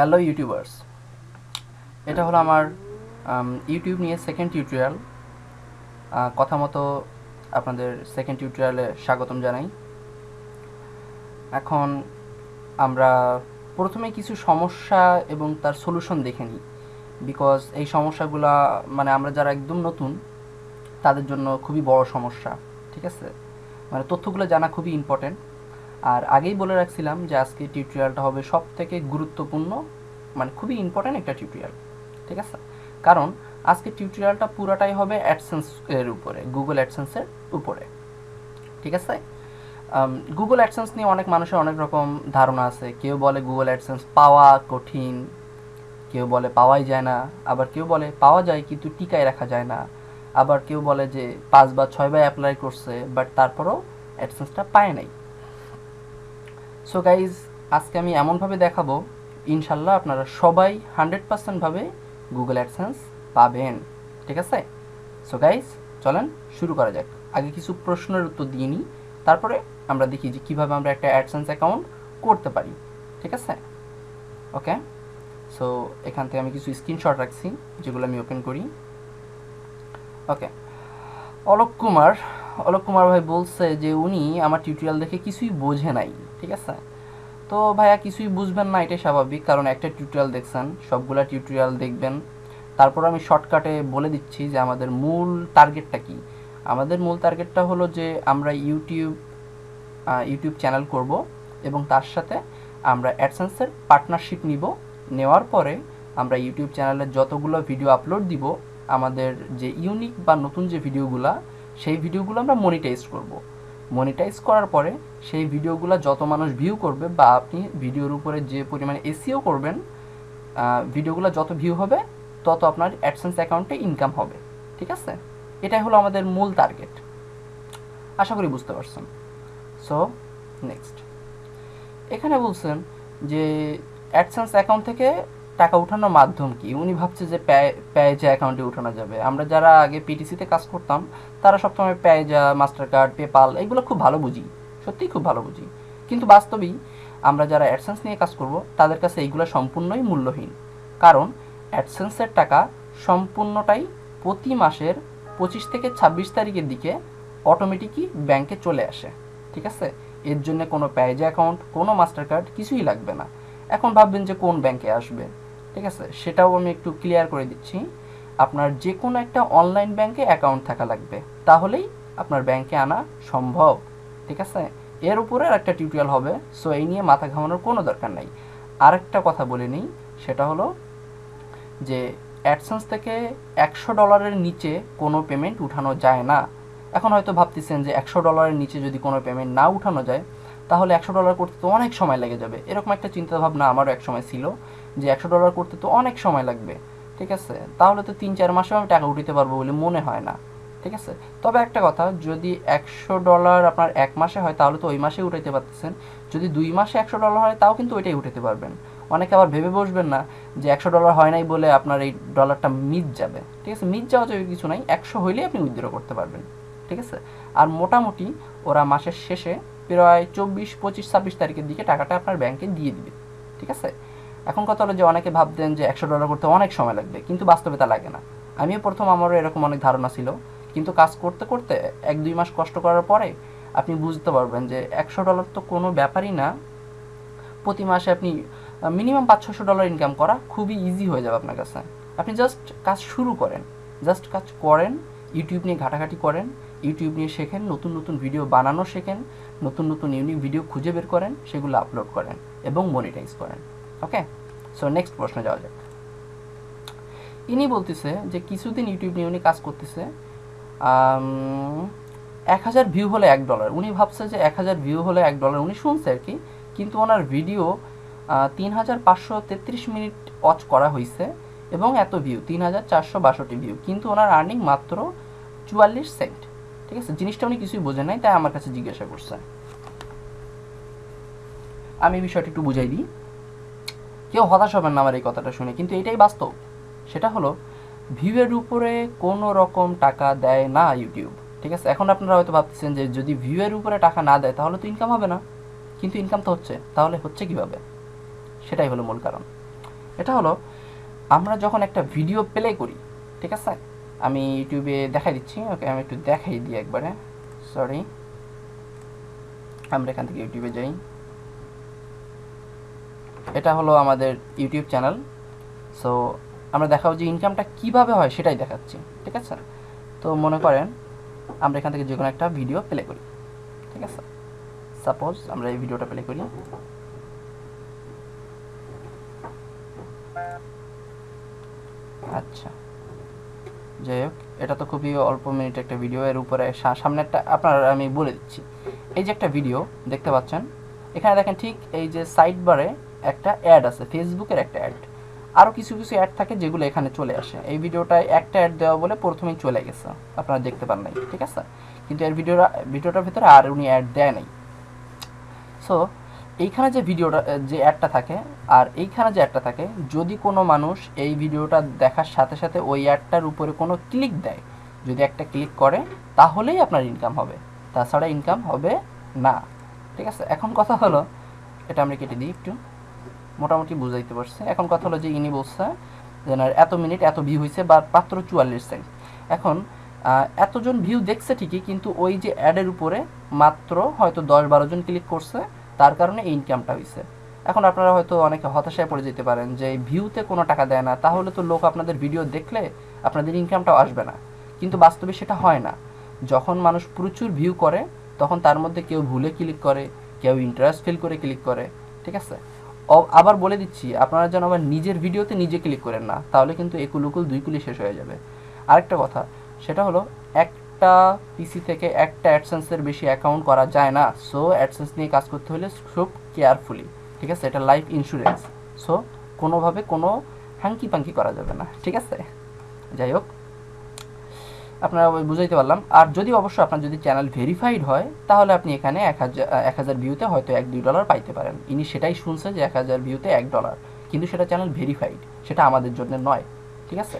Hello YouTubers, এটা হলো আমার ইউটিউব নিয়ে সেকেন্ড টিউটোরিয়াল। কথা মতো আপনাদের সেকেন্ড টিউটোরিয়ালে স্বাগতম জানাই। এখন আমরা প্রথমে কিছু সমস্যা এবং তার সলিউশন দেখে নিই, বিকজ এই সমস্যাগুলা মানে আমরা যারা একদম নতুন তাদের জন্য খুবই বড় সমস্যা। ঠিক আছে, মানে তথ্যগুলো জানা খুবই ইম্পর্টেন্ট। আর আগেই বলে রাখছিলাম যে আজকে টিউটোরিয়ালটা হবে সব থেকে গুরুত্বপূর্ণ, মানে খুবই ইম্পর্টেন্ট একটা টিউটোরিয়াল। ঠিক আছে, কারণ আজকে টিউটোরিয়ালটা পুরাটাই হবে অ্যাডসেন্স এর উপরে, গুগল অ্যাডসেন্সের উপরে। ঠিক আছে, গুগল অ্যাডসেন্স নিয়ে অনেক মানুষের অনেক রকম ধারণা আছে। কেউ বলে গুগল অ্যাডসেন্স পাওয়া কঠিন, কেউ বলে পাওয়াই যায় না, আবার কেউ বলে পাওয়া যায় কিন্তু টিকায় রাখা যায় না, আবার কেউ বলে যে 5 বা 6 বার অ্যাপ্লাই করছে বাট তারপরেও অ্যাডসেন্সটা পায় নাই। সো গাইজ, আজকে আমি এমনভাবে দেখাবো ইনশাল্লাহ আপনারা সবাই 100% ভাবে গুগল অ্যাডসেন্স পাবেন। ঠিক আছে, সো গাইজ চলেন শুরু করা যাক। আগে কিছু প্রশ্নের উত্তর দিয়ে নিই, তারপরে আমরা দেখি যে কীভাবে আমরা একটা অ্যাডসেন্স অ্যাকাউন্ট করতে পারি। ঠিক আছে, ওকে। সো এখান থেকে আমি কিছু স্ক্রিনশট রাখছি যেগুলো আমি ওপেন করি। ওকে, অলোক কুমার ভাই বলছে যে উনি আমার টিউটোরিয়াল দেখে কিছুই বোঝে নাই। ঠিক আছে, তো ভাইয়া কিছুই বুঝবেন না, এটাই স্বাভাবিক, কারণ একটা টিউটোরিয়াল দেখছেন, সবগুলা টিউটোরিয়াল দেখবেন। তারপর আমি শর্টকাটে বলে দিচ্ছি যে আমাদের মূল টার্গেটটা কি। আমাদের মূল টার্গেটটা হলো যে আমরা ইউটিউব চ্যানেল করব এবং তার সাথে আমরা অ্যাডসেন্সের পার্টনারশিপ নিব। নেওয়ার পরে আমরা ইউটিউব চ্যানেলে যতগুলো ভিডিও আপলোড দিব, আমাদের যে ইউনিক বা নতুন যে ভিডিওগুলো, সেই ভিডিওগুলো আমরা মনিটাইজ করব। মনিটাইজ করার পরে সেই ভিডিওগুলো যত মানুষ ভিউ করবে বা আপনি ভিডিওর উপরে যে পরিমাণে এসইও করবেন, ভিডিওগুলো যত ভিউ হবে তত আপনার অ্যাডসেন্স অ্যাকাউন্টে ইনকাম হবে। ঠিক আছে, এটাই হলো আমাদের মূল টার্গেট। আশা করি বুঝতে পারছেন। সো নেক্সট, এখানে বলছেন যে অ্যাডসেন্স অ্যাকাউন্ট থেকে টাকা উঠানোর মাধ্যম কি। উনি ভাবছে যে পেজা অ্যাকাউন্টে উঠানো যাবে। আমরা যারা আগে পিটিসিতে কাজ করতাম তারা সবসময় পেজা, মাস্টার কার্ড, পেপাল এগুলো খুব ভালো বুঝি, সত্যিই খুব ভালো বুঝি। কিন্তু বাস্তবেই আমরা যারা অ্যাডসেন্স নিয়ে কাজ করব তাদের কাছে এইগুলো সম্পূর্ণই মূল্যহীন, কারণ অ্যাডসেন্সের টাকা সম্পূর্ণটাই প্রতি মাসের 25 থেকে 26 তারিখের দিকে অটোমেটিকই ব্যাংকে চলে আসে। ঠিক আছে, এর জন্য কোনো পেজা অ্যাকাউন্ট, কোনো মাস্টার কার্ড কিছুই লাগবে না। এখন ভাববেন যে কোন ব্যাংকে আসবে, ঠিক আছে, সেটাও আমি একটু ক্লিয়ার করে দিচ্ছি। আপনার যে কোনো একটা অনলাইন ব্যাংকে অ্যাকাউন্ট থাকা লাগবে, তাহলেই আপনার ব্যাংকে আনা সম্ভব। ঠিক আছে, এর উপরে আর একটা টিউটোরিয়াল হবে, সো এই নিয়ে মাথা ঘামানোর কোনো দরকার নাই। আরেকটা কথা বলে নিই, সেটা হলো যে অ্যাডসেন্স থেকে $100 নিচে কোনো পেমেন্ট উঠানো যায় না। এখন হয়তো ভাবতেছেন যে $100 নিচে যদি কোনো পেমেন্ট না উঠানো যায় তাহলে $100 করতে তো অনেক সময় লেগে যাবে। এরকম একটা চিন্তাভাবনা আমারও এক সময় ছিল যে $100 করতে তো অনেক সময় লাগবে। ঠিক আছে, তাহলে তো 3-4 মাসেও আমি টাকা উঠাতে পারবো বলে মনে হয় না। ঠিক আছে, তবে একটা কথা, যদি $100 আপনার 1 মাসে হয় তাহলে তো ওই মাসে উঠাইতে পারতেছেন। যদি 2 মাসে $100 হয় তাও কিন্তু ওইটাই উঠাতে পারবেন। অনেকে আবার ভেবে বসবেন না যে $100 হয় নাই বলে আপনার এই ডলারটা মিস যাবে। ঠিক আছে, মিস যাওয়া যাবে কিছু নাই, 100 হইলেই আপনি উইথড্র করতে পারবেন। ঠিক আছে, আর মোটামুটি ওরা মাসের শেষে প্রায় 24, 25, 26 তারিখের দিকে টাকাটা আপনার ব্যাংকে দিয়ে দিবে। ঠিক আছে, এখন কথা হলো যে অনেকে ভাবতেন যে $100 করতে অনেক সময় লাগবে, কিন্তু বাস্তবে তা লাগে না। আমিও প্রথম, আমারও এরকম অনেক ধারণা ছিল, কিন্তু কাজ করতে করতে 1-2 মাস কষ্ট করার পরে আপনি বুঝতে পারবেন যে $100 তো কোনো ব্যাপারই না। প্রতি মাসে আপনি মিনিমাম $500-600 ইনকাম করা খুবই ইজি হয়ে যাবে আপনার কাছে। আপনি জাস্ট কাজ শুরু করেন, জাস্ট কাজ করেন, ইউটিউব নিয়ে ঘাটাঘাটি করেন, ইউটিউব নিয়ে শেখেন, নতুন নতুন ভিডিও বানানো শেখেন, নতুন নতুন ইউনিক ভিডিও খুঁজে বের করেন, সেগুলো আপলোড করেন এবং মনিটাইজ করেন। ওকে, সো নেক্সট প্রশ্নে যাওয়া যাক। ইনি বলতেছে যে কিছুদিন ইউটিউব নিয়ে উনি কাজ করতেছে, 1000 ভিউ হলে $1। উনি ভাবছে যে 1000 ভিউ হলে $1, উনি শুনছে আর কি, কিন্তু ওনার ভিডিও 3533 মিনিট ওয়াচ করা হয়েছে এবং এত ভিউ 3462 ভিউ, কিন্তু ওনার আর্নিং মাত্র 44 সেন্ট। ঠিক আছে, জিনিসটা উনি কিছুই বোঝেন নাই, তাই আমার কাছে জিজ্ঞাসা করছে। আমি বিষয়টা একটু বুঝাই দিই, কেউ হতাশ হবেন না আমার এই কথাটা শুনে, কিন্তু এটাই বাস্তব। সেটা হলো ভিউয়ের উপরে কোনো রকম টাকা দেয় না ইউটিউব। ঠিক আছে, এখন আপনারা হয়তো ভাবতেছেন যে যদি ভিউয়ের উপরে টাকা না দেয় তাহলে তো ইনকাম হবে না, কিন্তু ইনকাম তো হচ্ছে। তাহলে হচ্ছে কিভাবে, সেটাই হলো মূল কারণ। এটা হলো আমরা যখন একটা ভিডিও প্লে করি, ঠিক আছে, আমি ইউটিউবে দেখাই দিচ্ছি। ওকে, আমি একটু দেখাই দিই একবারে, সরি। আমরা এখান থেকে ইউটিউবে যাই। এটা হলো আমাদের ইউটিউব চ্যানেল। সো আমরা দেখাবো যে ইনকামটা কিভাবে হয় সেটাই দেখাচ্ছি, ঠিক আছে। তো মনে করেন আমরা এখান থেকে যে কোনো একটা ভিডিও প্লে করি, ঠিক আছে। সাপোজ আমরা এই ভিডিওটা প্লে করি। আচ্ছা, যাই হোক, এটা তো খুবই অল্প মিনিট একটা ভিডিও। এর উপরে সামনে একটা আপনার আমি বলে দিচ্ছি, এই যে একটা ভিডিও দেখতে পাচ্ছেন, এখানে দেখেন ঠিক এই যে সাইড বারে একটা অ্যাড আছে, ফেসবুকের একটা অ্যাড। আরও কিছু কিছু অ্যাড থাকে যেগুলো এখানে চলে আসে। এই ভিডিওটায় একটা অ্যাড দেওয়া বলে প্রথমেই চলে গেছে, আপনারা দেখতে পান নাই, ঠিক আছে। কিন্তু এর ভিডিওটার ভিতরে আর উনি অ্যাড দেয় নাই। সো এইখানে যে ভিডিওটা যে অ্যাডটা থাকে আর এইখানে যে অ্যাডটা থাকে, যদি কোনো মানুষ এই ভিডিওটা দেখার সাথে সাথে ওই অ্যাডটার উপরে কোনো ক্লিক দেয়, যদি একটা ক্লিক করে, তাহলেই আপনার ইনকাম হবে, তাছাড়া ইনকাম হবে না, ঠিক আছে। এখন কথা হলো, এটা আমরা কেটে দিই একটু, মোটামুটি বুঝাইতে পারছে। এখন কথা হলো যে ইনি বলছে যে এত মিনিট এত ভিউ হয়েছে বা মাত্র 44 সেকেন্ড। এখন এতজন ভিউ দেখছে ঠিকই, কিন্তু ওই যে অ্যাডের উপরে মাত্র হয়তো 10-12 জন ক্লিক করছে, তার কারণে এই ইনকামটা হয়েছে। এখন আপনারা হয়তো অনেকে হতাশায় পড়ে যেতে পারেন যে ভিউতে কোনো টাকা দেয় না, তাহলে তো লোক আপনাদের ভিডিও দেখলে আপনাদের ইনকামটাও আসবে না। কিন্তু বাস্তবে সেটা হয় না। যখন মানুষ প্রচুর ভিউ করে, তখন তার মধ্যে কেউ ভুলে ক্লিক করে, কেউ ইন্টারেস্ট ফিল করে ক্লিক করে, ঠিক আছে। আবার বলে দিচ্ছি, আপনারা যেন আবার নিজের ভিডিওতে নিজে ক্লিক করেন না, তাহলে কিন্তু একুল দুই কুলি শেষ হয়ে যাবে। আরেকটা কথা, সেটা হলো একটা পিসি থেকে একটা অ্যাডসেন্সের বেশি অ্যাকাউন্ট করা যায় না। সো অ্যাডসেন্স নিয়ে কাজ করতে হলে খুব কেয়ারফুলি, ঠিক আছে। এটা লাইফ ইন্স্যুরেন্স। সো কোনোভাবে কোনো হাঙ্কি পাঙ্কি করা যাবে না, ঠিক আছে। যাই হোক, আপনারা বুঝাইতে পারলাম। আর যদি অবশ্যই আপনার যদি চ্যানেল ভেরিফাইড হয়, তাহলে আপনি এখানে 1000 ভিউতে হয়তো $1-2 পাইতে পারেন। ইনি সেটাই শুনছে যে 1000 ভিউতে $1, কিন্তু সেটা চ্যানেল ভেরিফাইড, সেটা আমাদের জন্য নয়, ঠিক আছে।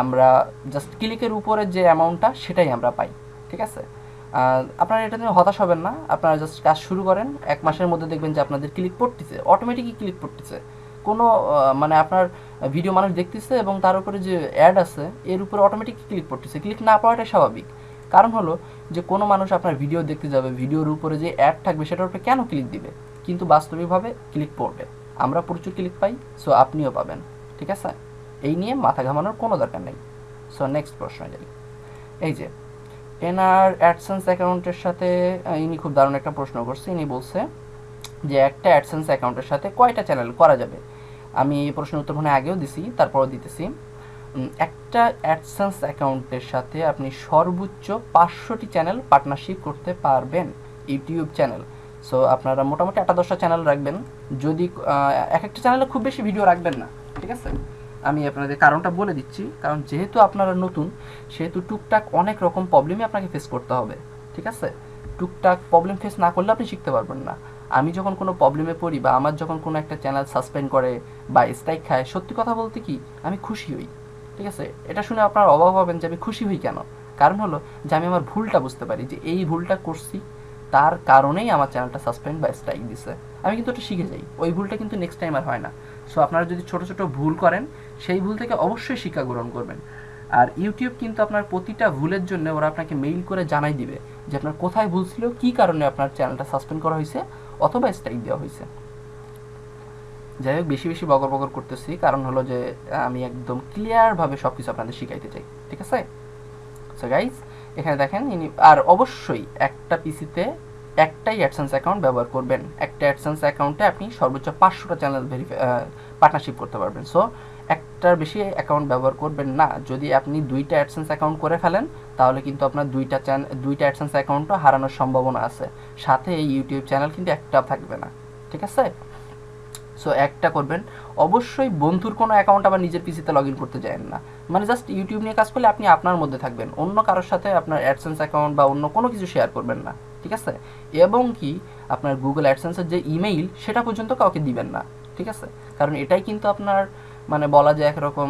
আমরা জাস্ট ক্লিকের উপরে যে অ্যামাউন্টটা সেটাই আমরা পাই, ঠিক আছে। আপনারা এটা নিয়ে হতাশ হবেন না, আপনারা জাস্ট কাজ শুরু করেন, 1 মাসের মধ্যে দেখবেন যে আপনাদের ক্লিক পড়তেছে, অটোমেটিকই ক্লিক পড়তেছে। কোনো মানে আপনার ভিডিও মানুষ দেখতেছে এবং তার উপরে যে অ্যাড আছে এর উপরে অটোমেটিক ক্লিক পড়তেছে। ক্লিক না পড়াটাই স্বাভাবিক, কারণ হলো যে কোনো মানুষ আপনার ভিডিও দেখতে যাবে, ভিডিওর উপরে যে অ্যাড থাকবে সেটার উপরে কেন ক্লিক দিবে, কিন্তু বাস্তবিকভাবে ক্লিক পড়বে। আমরা প্রচুর ক্লিক পাই, সো আপনিও পাবেন, ঠিক আছে। এই নিয়ে মাথা ঘামানোর কোনো দরকার নেই। সো নেক্সট প্রশ্ন যাই। এই যে এনার অ্যাডসেন্স অ্যাকাউন্টের সাথে ইনি খুব দারুণ একটা প্রশ্ন করছে। ইনি বলছে যে একটা অ্যাডসেন্স অ্যাকাউন্টের সাথে কয়টা চ্যানেল করা যাবে। আমি এই প্রশ্নের উত্তর মনে আগেও দিছি, তারপরও দিতেছি। একটা অ্যাডসেন্স অ্যাকাউন্টের সাথে আপনি সর্বোচ্চ 500টি চ্যানেল পার্টনারশিপ করতে পারবেন, ইউটিউব চ্যানেল। সো আপনারা মোটামুটি 8-10টা চ্যানেল রাখবেন। যদি এক একটা চ্যানেলে খুব বেশি ভিডিও রাখবেন না, ঠিক আছে। আমি আপনাদের কারণটা বলে দিচ্ছি, কারণ যেহেতু আপনারা নতুন, সেহেতু টুকটাক অনেক রকম প্রবলেমই আপনাকে ফেস করতে হবে, ঠিক আছে। টুকটাক প্রবলেম ফেস না করলে আপনি শিখতে পারবেন না। আমি যখন কোনো প্রবলেমে পড়ি বা আমার যখন কোনো একটা চ্যানেল সাসপেন্ড করে বা স্ট্রাইক খায়, সত্যি কথা বলতে কি আমি খুশি হই, ঠিক আছে। এটা শুনে আপনারা অবাক হবেন যে আমি খুশি হই কেন। কারণ হলো যে আমি আমার ভুলটা বুঝতে পারি যে এই ভুলটা করছি, তার কারণেই আমার চ্যানেলটা সাসপেন্ড বা স্ট্রাইক দিছে। আমি কিন্তু ওটা শিখে যাই, ওই ভুলটা কিন্তু নেক্সট টাইম আর হয় না। সো আপনারা যদি ছোটো ছোটো ভুল করেন, সেই ভুল থেকে অবশ্যই শিক্ষা গ্রহণ করবেন। আর ইউটিউব কিন্তু আপনার প্রতিটা ভুলের জন্য ওরা আপনাকে মেইল করে জানাই দিবে যে আপনার কোথায় ভুল ছিল, কী কারণে আপনার চ্যানেলটা সাসপেন্ড করা হয়েছে অথবা স্ট্রাইক দেওয়া হয়েছে। যাই হোক, বেশি বেশি বকর বকর করতেছি, কারণ হলো যে আমি একদম ক্লিয়ারভাবে সব কিছু আপনাদের শিখাইতে চাই, ঠিক আছে। সো গাইজ, এখানে দেখেন ইনি, আর অবশ্যই একটা পিসিতে একটাই অ্যাডসেন্স অ্যাকাউন্ট ব্যবহার করবেন। একটা অ্যাডসেন্স অ্যাকাউন্টে আপনি সর্বোচ্চ 500টা চ্যানেল পার্টনারশিপ করতে পারবেন। সো একটার বেশি অ্যাকাউন্ট ব্যবহার করবেন না। যদি আপনি 2টা অ্যাডসেন্স অ্যাকাউন্ট করে ফেলেন, তাহলে কিন্তু আপনার 2টা অ্যাডসেন্স অ্যাকাউন্টও হারানোর সম্ভাবনা আছে। সাথে এই ইউটিউব চ্যানেল কিন্তু একটা থাকবে না, ঠিক আছে। সো একটা করবেন। অবশ্যই বন্ধুর কোনো অ্যাকাউন্ট আবার নিজের পিসিতে লগ ইন করতে যাবেন না। মানে জাস্ট ইউটিউব নিয়ে কাজ করলে আপনি আপনার মধ্যে থাকবেন, অন্য কারোর সাথে আপনার অ্যাডসেন্স অ্যাকাউন্ট বা অন্য কোনো কিছু শেয়ার করবেন না, ঠিক আছে। এবং কি আপনার গুগল অ্যাডসেন্সের যে ইমেইল, সেটা পর্যন্ত কাউকে দিবেন না, ঠিক আছে। কারণ এটাই কিন্তু আপনার মানে বলা যায় একরকম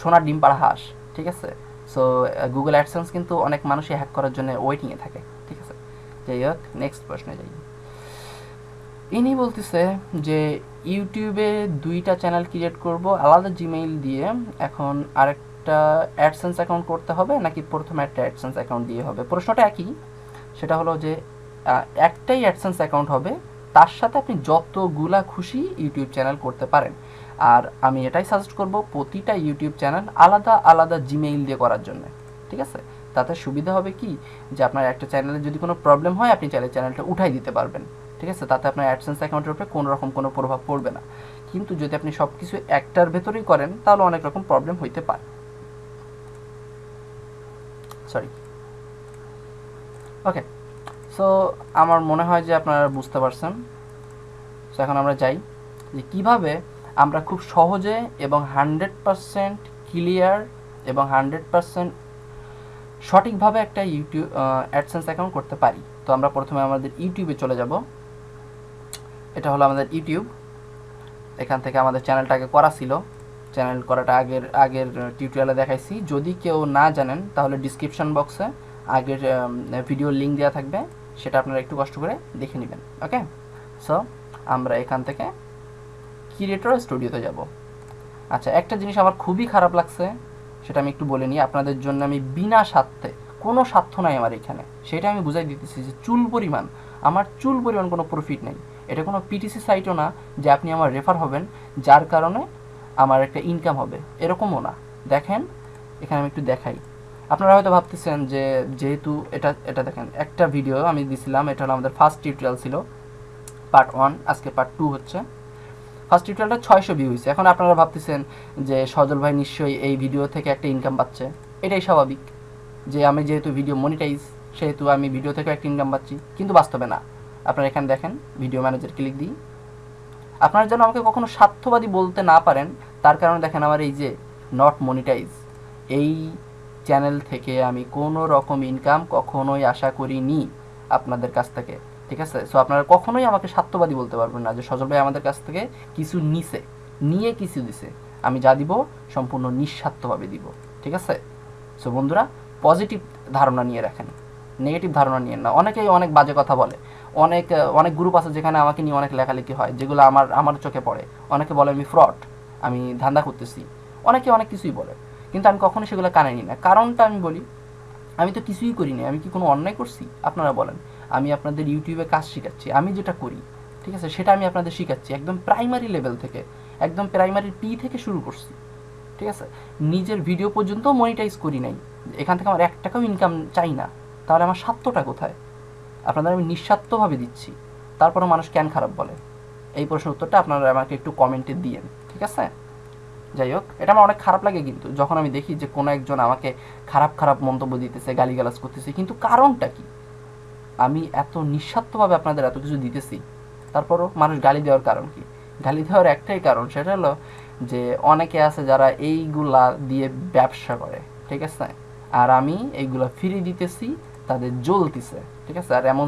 সোনার ডিম পাড়া হাঁস, ঠিক আছে। সো গুগল অ্যাডসেন্স কিন্তু অনেক মানুষই হ্যাক করার জন্য ওয়েটিংয়ে থাকে, ঠিক আছে। যাই হোক, নেক্সট প্রশ্নে যাই। ইনি বলতেছে যে ইউটিউবে 2টা চ্যানেল ক্রিয়েট করব আলাদা জিমেইল দিয়ে। এখন আরেকটা অ্যাডসেন্স অ্যাকাউন্ট করতে হবে নাকি প্রথমে একটা অ্যাডসেন্স অ্যাকাউন্ট দিয়ে হবে? প্রশ্নটা একই, সেটা হলো যে একটাই অ্যাডসেন্স অ্যাকাউন্ট হবে, তার সাথে আপনি যতগুলা খুশি ইউটিউব চ্যানেল করতে পারেন। আর আমি এটাই সাজেস্ট করব প্রতিটা ইউটিউব চ্যানেল আলাদা আলাদা জিমেইল দিয়ে করার জন্য, ঠিক আছে? তাতে সুবিধা হবে কি, যে আপনার একটা চ্যানেলে যদি কোনো প্রবলেম হয় আপনি চাইলে চ্যানেলটা উঠাই দিতে পারবেন, ঠিক আছে? তাতে আপনার অ্যাডসেন্স অ্যাকাউন্টের উপরে কোনো রকম কোনো প্রভাব পড়বে না। কিন্তু যদি আপনি সব কিছু একটার ভেতরেই করেন তাহলে অনেক রকম প্রবলেম হইতে পারে। সরি, ওকে। সো আমার মনে হয় যে আপনারা বুঝতে পারছেন। সো এখন আমরা যাই যে কীভাবে আমরা খুব সহজে এবং 100% ক্লিয়ার এবং 100% সঠিকভাবে একটা ইউটিউব অ্যাডসেন্স অ্যাকাউন্ট করতে পারি। তো আমরা প্রথমে আমাদের ইউটিউবে চলে যাব। এটা হলো আমাদের ইউটিউব। এখান থেকে আমাদের চ্যানেলটাকে করা ছিল, চ্যানেল করাটা আগের টিউটোরিয়ালে দেখাইছি। যদি কেউ না জানেন তাহলে ডিসক্রিপশন বক্সে আগের ভিডিওর লিঙ্ক দেওয়া থাকবে, সেটা আপনারা একটু কষ্ট করে দেখে নেবেন। ওকে, সো আমরা এখান থেকে ক্রিয়েটর স্টুডিওতে যাব। আচ্ছা, একটা জিনিস আমার খুবই খারাপ লাগছে, সেটা আমি একটু বলে নিই আপনাদের জন্য। আমি বিনা স্বার্থে, কোনো স্বার্থ নাই আমার এখানে, সেটা আমি বুঝাই দিতেছি যে আমার চুল পরিমাণ কোনো প্রফিট নেই। এটা কোনো পিটিসি সাইটও না যে আপনি আমার রেফার হবেন যার কারণে আমার একটা ইনকাম হবে, এরকমও না। দেখেন এখানে আমি একটু দেখাই। আপনারা হয়তো ভাবতেছেন যে যেহেতু এটা দেখেন, একটা ভিডিও আমি দিছিলাম, এটা হলো আমাদের ফার্স্ট টিউটোরিয়াল ছিল, পার্ট 1, আজকে পার্ট 2 হচ্ছে। ফার্স্ট টিউটোরিয়ালটা 600 ভিউ হয়েছে। এখন আপনারা ভাবতেছেন যে সজল ভাই নিশ্চয়ই এই ভিডিও থেকে একটা ইনকাম পাচ্ছে। এটাই স্বাভাবিক, যে আমি যেহেতু ভিডিও মনিটাইজ সেহেতু আমি ভিডিও থেকে একটা ইনকাম পাচ্ছি, কিন্তু বাস্তবে না। আপনারা এখানে দেখেন, ভিডিও ম্যানেজার ক্লিক দিই। আপনারা যেন আমাকে কখনো স্বার্থবাদী বলতে না পারেন, তার কারণে দেখেন আমার এই যে নট মনিটাইজ, এই চ্যানেল থেকে আমি কোনো রকম ইনকাম কখনোই আশা করিনি আপনাদের কাছ থেকে, ঠিক আছে? সো আপনারা কখনোই আমাকে স্বার্থবাদী বলতে পারবেন না যে সজল ভাই আমাদের কাছ থেকে কিছু নিয়ে কিছু দিছে। আমি যা দিব সম্পূর্ণ নিঃস্বার্থভাবে দিব, ঠিক আছে? সো বন্ধুরা, পজিটিভ ধারণা নিয়ে রাখেন, নেগেটিভ ধারণা নিয়ে না। অনেকেই অনেক বাজে কথা বলে, অনেক গ্রুপ আছে যেখানে আমাকে নিয়ে অনেক লেখালেখি হয়, যেগুলো আমার চোখে পড়ে। অনেকে বলে আমি ফ্রড, আমি ধান্দা করতেছি, অনেকে অনেক কিছুই বলে, কিন্তু আমি কখনোই সেগুলো কানে নিই না। কারণটা আমি বলি, আমি তো কিছুই করিনি, আমি কি কোনো অন্যায় করছি? আপনারা বলেন। আমি আপনাদের ইউটিউবে কাজ শেখাচ্ছি, আমি যেটা করি, ঠিক আছে, সেটা আমি আপনাদের শেখাচ্ছি একদম প্রাইমারি লেভেল থেকে, একদম প্রাইমারি পি থেকে শুরু করছি, ঠিক আছে? নিজের ভিডিও পর্যন্ত মনিটাইজ করি নাই, এখান থেকে আমার 1 টাকাও ইনকাম চাই না। তাহলে আমার স্বার্থটা কোথায়? আপনাদের আমি নিঃস্বার্থভাবে দিচ্ছি, তারপরে মানুষ কেন খারাপ বলে? এই প্রশ্নের উত্তরটা আপনারা আমাকে একটু কমেন্টে দিয়েন, ঠিক আছে? যাই হোক, এটা আমার অনেক খারাপ লাগে কিন্তু যখন আমি দেখি যে কোনো একজন আমাকে খারাপ মন্তব্য দিতেছে, গালিগালাজ করতেছে, কিন্তু কারণটা কি? আমি এত নিঃস্বার্থভাবে আপনাদের এত কিছু দিতেছি, তারপরও মানুষ গালি দেওয়ার কারণ কি? গালি দেওয়ার একটাই কারণ, সেটা হলো যে অনেকে আছে যারা এইগুলা দিয়ে ব্যবসা করে, ঠিক আছে? আর আমি এইগুলা ফ্রি দিতেছি, তাদের জ্বলতিছে, ঠিক আছে? আর এমন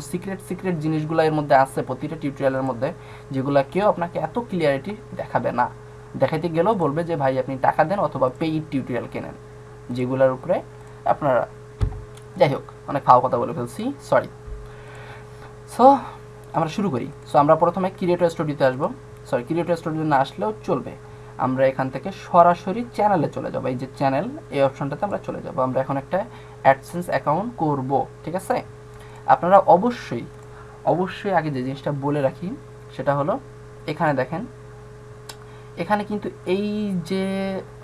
সিক্রেট জিনিসগুলো এর মধ্যে আছে প্রতিটা টিউটোরিয়ালের মধ্যে, যেগুলো কেউ আপনাকে এত ক্লিয়ারিটি দেখাবে না। দেখাইতে গেলেও বলবে যে ভাই আপনি টাকা দেন অথবা পেইড টিউটোরিয়াল কেনেন, যেগুলোর উপরে আপনারা, যাই হোক, অনেক ফাও কথা বলে ফেলছি, সরি। সো আমরা শুরু করি। সো আমরা প্রথমে ক্রিয়েটর স্টুডিওতে আসবো। সরি, ক্রিয়েটর স্টুডিও না আসলেও চলবে, আমরা এখান থেকে সরাসরি চ্যানেলে চলে যাবো। এই যে চ্যানেল, এই অপশনটাতে আমরা চলে যাব। আমরা এখন একটা অ্যাডসেন্স অ্যাকাউন্ট করব, ঠিক আছে? আপনারা অবশ্যই আগে যে জিনিসটা বলে রাখি, সেটা হলো এখানে দেখেন, এখানে কিন্তু এই যে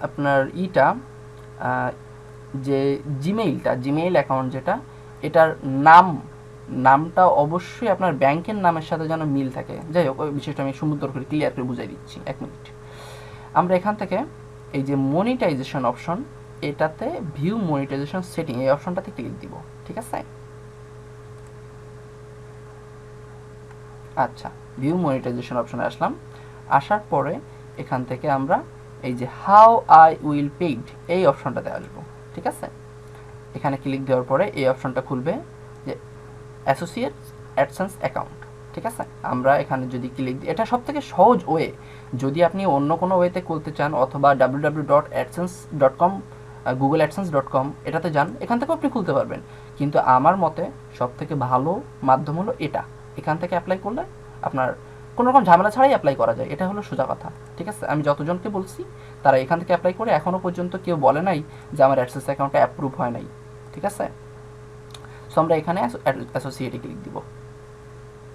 আপনার যে জিমেইল অ্যাকাউন্ট যেটা, এটার নামটা অবশ্যই আপনার ব্যাংকের নামের সাথে যেন মিল থাকে। যাই হোক, ওই বিষয়টা আমি সুন্দর করে ক্লিয়ার করে বুঝাই দিচ্ছি, 1 মিনিট। আমরা এখান থেকে এই যে মনিটাইজেশন অপশন, এটাতে ভিউ মনিটাইজেশন সেটিং, এই অপশনটাতে ক্লিক দিব, ঠিক আছে? আচ্ছা, ভিউ মনিটাইজেশন অপশনে আসলাম। আসার পরে এখান থেকে আমরা এই যে হাউ আই উইল পেইড, এই অপশনটাতে আসবো, ঠিক আছে? এখানে ক্লিক দেওয়ার পরে এই অপশনটা খুলবে যে অ্যাসোসিয়েট অ্যাডসেন্স অ্যাকাউন্ট, ঠিক আছে? আমরা এখানে যদি ক্লিক দিই, এটা সবথেকে সহজ ওয়ে। যদি আপনি অন্য কোনো ওয়েতে খুলতে চান অথবা www.adsense.com, google.adsense.com, এটাতে যান, এখান থেকেও আপনি খুলতে পারবেন। কিন্তু আমার মতে সবথেকে ভালো মাধ্যম হলো এটা। এখান থেকে অ্যাপ্লাই করলে আপনার কোনো রকম ঝামেলা ছাড়াই অ্যাপ্লাই করা যায়, এটা হলো সোজা কথা। ঠিক আছে, আমি যতজনকে বলছি তারা এখান থেকে অ্যাপ্লাই করে এখনও পর্যন্ত কেউ বলে নাই যে আমার অ্যাডসেন্স অ্যাকাউন্টটা অ্যাপ্রুভ হয় নাই। ঠিক আছে, সো আমরা এখানে অ্যাসোসিয়েটে ক্লিক দিব।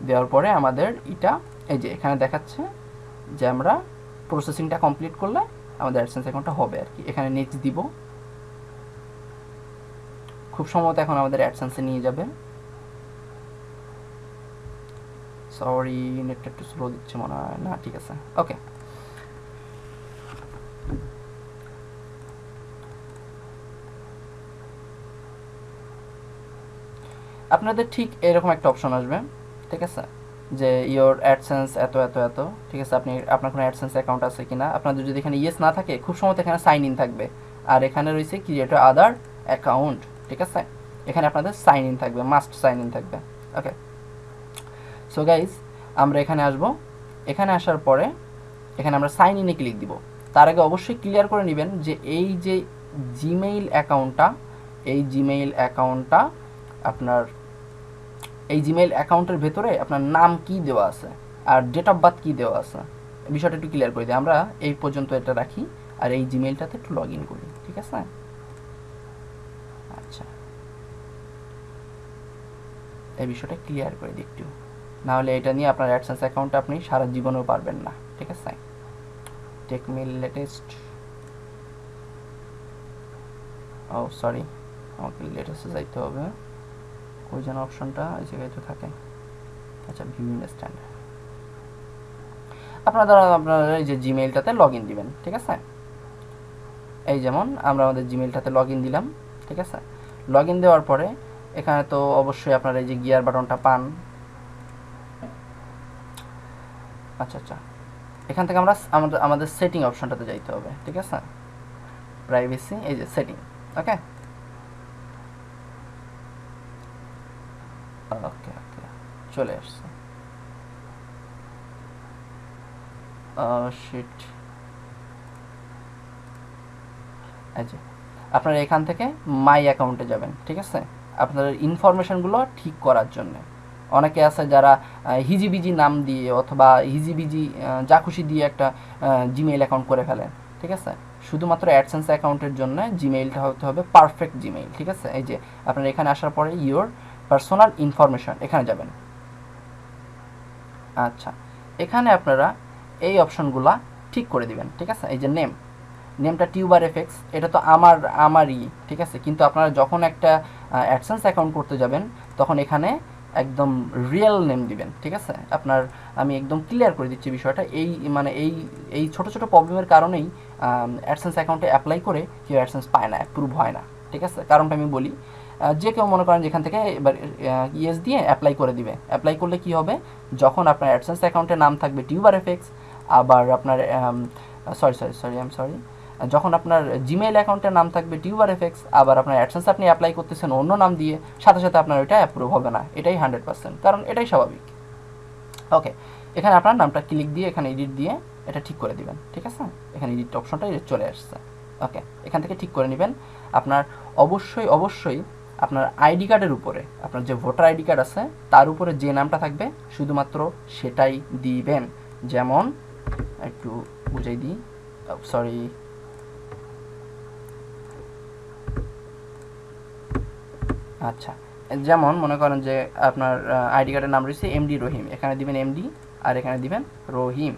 দেওয়ার পরে আমাদের এটা এই যে এখানে দেখাচ্ছে যে আমরা প্রসেসিংটা কমপ্লিট করলে আমাদের অ্যাডসেন্স অ্যাকাউন্টটা হবে আর কি। এখানে নেক্সট দিব, খুব সম্ভবত এখন আমাদের অ্যাডসেন্সে নিয়ে যাবে। সরি, নেটটা একটু স্লো দিচ্ছে মনে হয়, না ঠিক আছে, ওকে। আপনাদের ঠিক এরকম একটা অপশন আসবে, ঠিক আছে, যে ইয়োর অ্যাডসেন্স এত এত এত, ঠিক আছে, আপনার কোনো অ্যাডসেন্স অ্যাকাউন্ট আছে কিনা। আপনাদের যদি এখানে ইয়েস না থাকে, খুব সম্ভবত এখানে সাইন ইন থাকবে, আর এখানে রয়েছে ক্রিয়েট আদার অ্যাকাউন্ট। ঠিক আছে, এখানে আপনাদের সাইন ইন থাকবে, মাস্ট সাইন ইন থাকবে। ওকে, সো গাইজ আমরা এখানে আসব। এখানে আসার পরে এখানে আমরা সাইন ইনে ক্লিক দিব। তার আগে অবশ্যই ক্লিয়ার করে নেবেন যে এই যে জিমেইল অ্যাকাউন্টটা, এই জিমেইল অ্যাকাউন্টটা আপনার, এই জিমেইল অ্যাকাউন্টের ভেতরে আপনার নাম কি দেওয়া আছে আর ডেট অফ বার্থ কী দেওয়া আছে, বিষয়টা একটু ক্লিয়ার করে দিই। আমরা এই পর্যন্ত এটা রাখি আর এই জিমেইলটাতে একটু লগ ইন করি। ঠিক আছে, আচ্ছা, এই বিষয়টা ক্লিয়ার করে দিই একটু, নাহলে এটা নিয়ে আপনার অ্যাডসেন্স অ্যাকাউন্টটা আপনি সারা জীবনেও পারবেন না। ঠিক আছে, টেকমেইল লেটেস্ট, ও সরি, আমাকে লেটেস্টে যাইতে হবে। ওই যেন অপশনটা এই জায়গায় তো থাকে। আচ্ছা, ভিউইং স্ট্যান্ডার্ড, আপনারা এই যে জিমেইলটাতে লগ ইন দিবেন। ঠিক আছে, এই যেমন আমরা আমাদের জিমেইলটাতে লগ ইন দিলাম। ঠিক আছে, লগ ইন দেওয়ার পরে এখানে তো অবশ্যই আপনারা এই যে গিয়ার বাটনটা পান। আচ্ছা আচ্ছা, এখান থেকে আমরা আমাদের সেটিং অপশনটাতে যাইতে হবে। ঠিক আছে, প্রাইভেসি, এই যে সেটিং। ওকে ওকে ওকে, চলে আসছে। শিট, এই যে আপনারা এখান থেকে মাই অ্যাকাউন্টে যাবেন। ঠিক আছে, আপনাদের ইনফরমেশনগুলো ঠিক করার জন্য। অনেকে আছে যারা হিজিবিজি নাম দিয়ে অথবা হিজিবিজি যা খুশি দিয়ে একটা জিমেইল অ্যাকাউন্ট করে ফেলেন। ঠিক আছে, শুধুমাত্র অ্যাডসেন্স অ্যাকাউন্টের জন্য জিমেইলটা হতে হবে পারফেক্ট জিমেইল। ঠিক আছে, এই যে আপনারা এখানে আসার পরে ইওর পার্সোনাল ইনফরমেশন এখানে যাবেন। আচ্ছা, এখানে আপনারা এই অপশনগুলো ঠিক করে দিবেন। ঠিক আছে, এই যে নেমটা টিউবার এফএক্স, এটা তো আমারই। ঠিক আছে, কিন্তু আপনারা যখন একটা অ্যাডসেন্স অ্যাকাউন্ট করতে যাবেন তখন এখানে একদম রিয়েল নেম দিবেন। ঠিক আছে, আমি একদম ক্লিয়ার করে দিচ্ছি বিষয়টা। এই মানে এই ছোটো ছোটো প্রবলেমের কারণেই অ্যাডসেন্স অ্যাকাউন্টে অ্যাপ্লাই করে কেউ অ্যাডসেন্স পায় না, অ্যাপ্রুভ হয় না। ঠিক আছে, কারণটা আমি বলি। যে কেউ মনে করেন যেখান থেকে এবার ইয়েস দিয়ে অ্যাপ্লাই করে দিবে। অ্যাপ্লাই করলে কি হবে, যখন আপনার অ্যাডসেন্স অ্যাকাউন্টের নাম থাকবে টিউবার এফএক্স, আবার আপনার সরি, যখন আপনার জিমেইল অ্যাকাউন্টের নাম থাকবে টিউবার এফএক্স, আবার আপনার অ্যাডসেন্স আপনি অ্যাপ্লাই করতেছেন অন্য নাম দিয়ে, সাথে সাথে আপনার ওইটা অ্যাপ্রুভ হবে না। এটাই 100%, কারণ এটাই স্বাভাবিক। ওকে, এখানে আপনার নামটা ক্লিক দিয়ে এখানে এডিট দিয়ে এটা ঠিক করে দিবেন। ঠিক আছে, এখানে এডিট অপশনটা চলে আসছে। ওকে, এখান থেকে ঠিক করে নেবেন। আপনার অবশ্যই অবশ্যই আপনার আইডি কার্ডের উপরে, আপনার যে ভোটার আইডি কার্ড আছে তার উপরে যে নামটা থাকবে শুধুমাত্র সেটাই দিবেন। যেমন একটু বুঝাই দিই, সরি, আচ্ছা, যেমন মনে করেন যে আপনার আইডি কার্ডের নাম রয়েছে এমডি রহিম, এখানে দিবেন এমডি, আর এখানে দিবেন রহিম,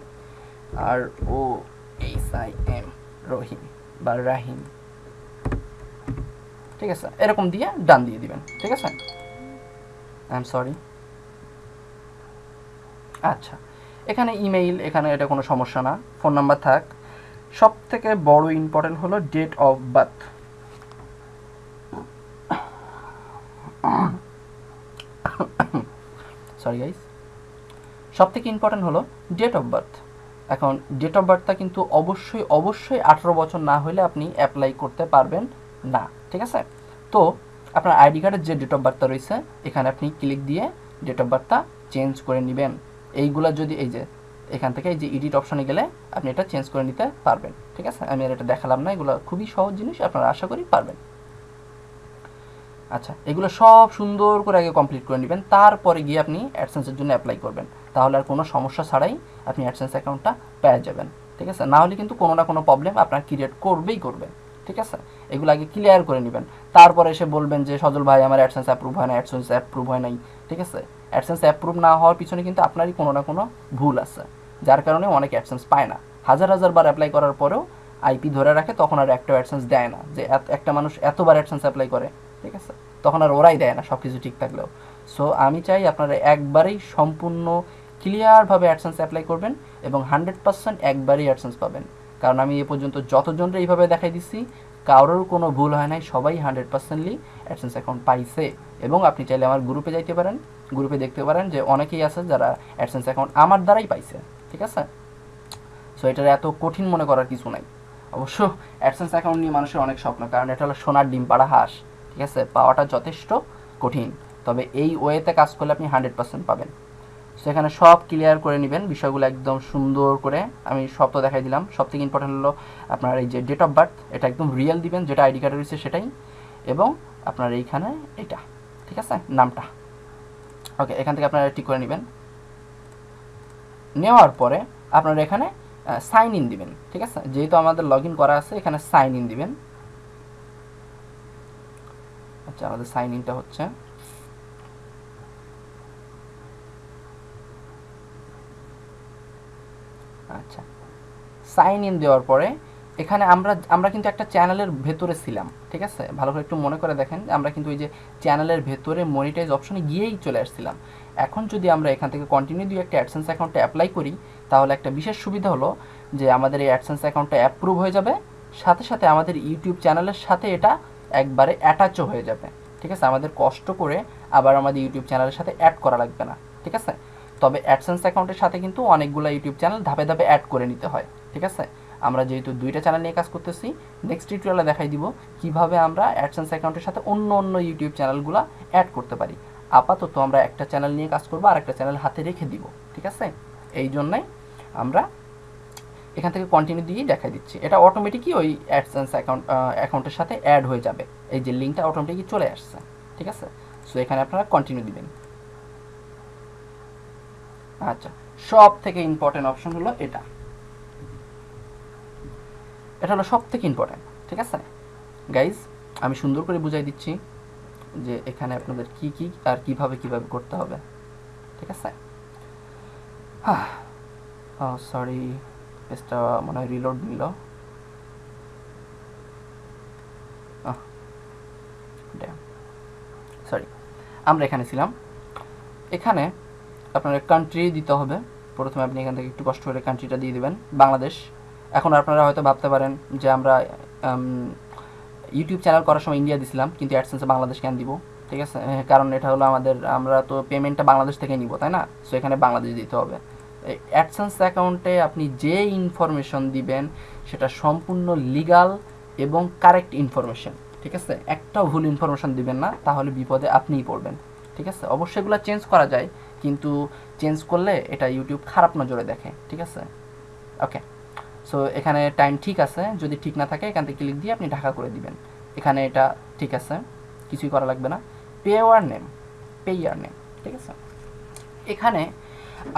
আর OHIM, রহিম বা রাহিম। ঠিক আছে, এরকম দিয়ে ডান দিয়ে দিবেন। ঠিক আছে, আই এম সরি। আচ্ছা, এখানে ইমেইল, এখানে এটা কোনো সমস্যা না, ফোন নাম্বার থাক। সব থেকে বড় ইম্পর্টেন্ট হলো date of birth. Sorry guys, সব থেকে ইম্পর্টেন্ট হলো ডেট অফ বার্থ। এখন ডেট অফ বার্থটা কিন্তু অবশ্যই অবশ্যই 18 বছর না হলে আপনি অ্যাপ্লাই করতে পারবেন না। ঠিক আছে, তো আপনার আইডি কার্ডের যে ডেট অফ বার্থটা রয়েছে এখানে আপনি ক্লিক দিয়ে ডেট অফ বার্থটা চেঞ্জ করে নেবেন। এইগুলা যদি এই যে এখান থেকে এই যে এডিট অপশনে গেলে আপনি এটা চেঞ্জ করে নিতে পারবেন। ঠিক আছে, আমি আর এটা দেখালাম না, এগুলো খুবই সহজ জিনিস, আপনারা আশা করি পারবেন। আচ্ছা, এগুলো সব সুন্দর করে আগে কমপ্লিট করে নেবেন, তারপরে গিয়ে আপনি অ্যাডসেন্সের জন্য অ্যাপ্লাই করবেন। তাহলে আর কোনো সমস্যা ছাড়াই আপনি অ্যাডসেন্স অ্যাকাউন্টটা পেয়ে যাবেন, ঠিক আছে। না হলে কিন্তু কোনো না কোনো প্রবলেম আপনার ক্রিয়েট করবেই করবে, ঠিক আছে। এগুলো আগে ক্লিয়ার করে নেবেন, তারপরে এসে বলবেন যে সজল ভাই আমার অ্যাডসেন্স অ্যাপ্রুভ হয় না, অ্যাডসেন্স অ্যাপ্রুভ হয় নাই, ঠিক আছে। অ্যাডসেন্স অ্যাপ্রুভ না হওয়ার পিছনে কিন্তু আপনারই কোনো না কোনো ভুল আছে, যার কারণে অনেক অ্যাডসেন্স পায় না। হাজার হাজার বার অ্যাপ্লাই করার পরেও আইপি ধরে রাখে, তখন আর একটা অ্যাডসেন্স দেয় না। যে একটা মানুষ এতবার অ্যাডসেন্স অ্যাপ্লাই করে, ঠিক আছে, তখন আর ওরাই দেয় না সব কিছু ঠিক থাকলেও। সো আমি চাই আপনারা একবারেই সম্পূর্ণ ক্লিয়ারভাবে অ্যাডসেন্স অ্যাপ্লাই করবেন এবং 100% একবারই অ্যাডসেন্স পাবেন। কারণ আমি এ পর্যন্ত যতজনরা এইভাবে দেখাই দিচ্ছি কারোর কোনো ভুল হয় নাই, সবাই 100%লি অ্যাডসেন্স অ্যাকাউন্ট পাইছে। এবং আপনি চাইলে আমার গ্রুপে যাইতে পারেন, গ্রুপে দেখতে পারেন যে অনেকেই আছে যারা অ্যাডসেন্স অ্যাকাউন্ট আমার দ্বারাই পাইছে, ঠিক আছে। সো এটার এত কঠিন মনে করার কিছু নাই। অবশ্য অ্যাডসেন্স অ্যাকাউন্ট নিয়ে মানুষের অনেক স্বপ্ন, কারণ এটা হলো সোনার ডিম পাড়া হাঁস, ঠিক আছে। পাওয়াটা যথেষ্ট কঠিন, তবে এই ওয়েতে কাজ করলে আপনি 100% পাবেন। সেখানে সব ক্লিয়ার করে নেবেন বিষয়গুলো একদম সুন্দর করে। আমি সব তো দেখাই দিলাম। সব থেকে ইম্পর্টেন্ট হলো আপনার এই যে ডেট অফ বার্থ, এটা একদম রিয়েল দিবেন, যেটা আইডি কার্ডে রয়েছে সেটাই, এবং আপনার এইখানে এটা, ঠিক আছে, নামটা। ওকে, এখান থেকে আপনারা ঠিক করে নেবেন। নেওয়ার পরে আপনারা এখানে সাইন ইন দিবেন, ঠিক আছে। যেহেতু আমাদের লগ ইন করা আছে, এখানে সাইন ইন দিবেন। আচ্ছা, আমাদের সাইন ইনটা হচ্ছে, আচ্ছা, সাইন ইন দেওয়ার পরে এখানে আমরা কিন্তু একটা চ্যানেলের ভেতরে ছিলাম, ঠিক আছে। ভালো করে একটু মনে করে দেখেন, আমরা কিন্তু ওই যে চ্যানেলের ভেতরে মনিটাইজ অপশনে গিয়েই চলে আসছিলাম। এখন যদি আমরা এখান থেকে কন্টিনিউ দিয়ে একটা অ্যাডসেন্স অ্যাকাউন্টে অ্যাপ্লাই করি, তাহলে একটা বিশেষ সুবিধা হলো যে আমাদের এই অ্যাডসেন্স অ্যাকাউন্টটা অ্যাপ্রুভ হয়ে যাবে, সাথে সাথে আমাদের ইউটিউব চ্যানেলের সাথে এটা একবারে অ্যাটাচও হয়ে যাবে, ঠিক আছে। আমাদের কষ্ট করে আবার আমাদের ইউটিউব চ্যানেলের সাথে অ্যাড করা লাগবে না, ঠিক আছে। তবে অ্যাডসেন্স অ্যাকাউন্টের সাথে কিন্তু অনেকগুলো ইউটিউব চ্যানেল ধাপে ধাপে অ্যাড করে নিতে হয়, ঠিক আছে। আমরা যেহেতু দুইটা চ্যানেল নিয়ে কাজ করতেছি, নেক্সট টিউটোরিয়ালে দেখাই দিব কিভাবে আমরা অ্যাডসেন্স অ্যাকাউন্টের সাথে অন্য অন্য ইউটিউব চ্যানেলগুলো অ্যাড করতে পারি। আপাতত আমরা একটা চ্যানেল নিয়ে কাজ করবো আর একটা চ্যানেল হাতে রেখে দিব, ঠিক আছে। এই জন্যই আমরা এখান থেকে কন্টিনিউ দিয়েই দেখাই দিচ্ছি। এটা অটোমেটিকই ওই অ্যাডসেন্স অ্যাকাউন্টের সাথে অ্যাড হয়ে যাবে, এই যে লিঙ্কটা অটোমেটিকই চলে আসছে, ঠিক আছে। সো এখানে আপনারা কন্টিনিউ দিবেন। আচ্ছা, সব থেকে ইম্পর্টেন্ট অপশন হলো এটা, এটা হলো সব থেকে ইম্পর্টেন্ট, ঠিক আছে গাইজ। আমি সুন্দর করে বুঝাই দিচ্ছি যে এখানে আপনাদের কি কি আর কিভাবে কিভাবে করতে হবে, ঠিক আছে। সরি, পেজটা মনে হয় রিলোড নিল। সরি, আমরা এখানে ছিলাম। এখানে আপনার কান্ট্রি দিতে হবে। প্রথমে আপনি এখান থেকে একটু কষ্ট করে কান্ট্রিটা দিয়ে দেবেন, বাংলাদেশ। এখন আপনারা হয়তো ভাবতে পারেন যে আমরা ইউটিউব চ্যানেল করার সময় ইন্ডিয়া দিছিলাম, কিন্তু অ্যাডসেন্সে বাংলাদেশ কেন দিব, ঠিক আছে। কারণ এটা হলো আমরা তো পেমেন্টটা বাংলাদেশ থেকে নিব, তাই না। সো এখানে বাংলাদেশ দিতে হবে। অ্যাডসেন্স অ্যাকাউন্টে আপনি যে ইনফরমেশন দিবেন সেটা সম্পূর্ণ লিগাল এবং কারেক্ট ইনফরমেশন, ঠিক আছে। একটাও ভুল ইনফরমেশন দিবেন না, তাহলে বিপদে আপনিই পড়বেন, ঠিক আছে। অবশ্যই এগুলো চেঞ্জ করা যায়, কিন্তু চেঞ্জ করলে এটা ইউটিউব খারাপ নজরে দেখে, ঠিক আছে। ওকে, সো এখানে টাইম ঠিক আছে, যদি ঠিক না থাকে এখান থেকে ক্লিক দিয়ে আপনি ঢাকা করে দিবেন। এখানে এটা ঠিক আছে, কিছুই করা লাগবে না। পে ইয়ার নেম, ঠিক আছে। এখানে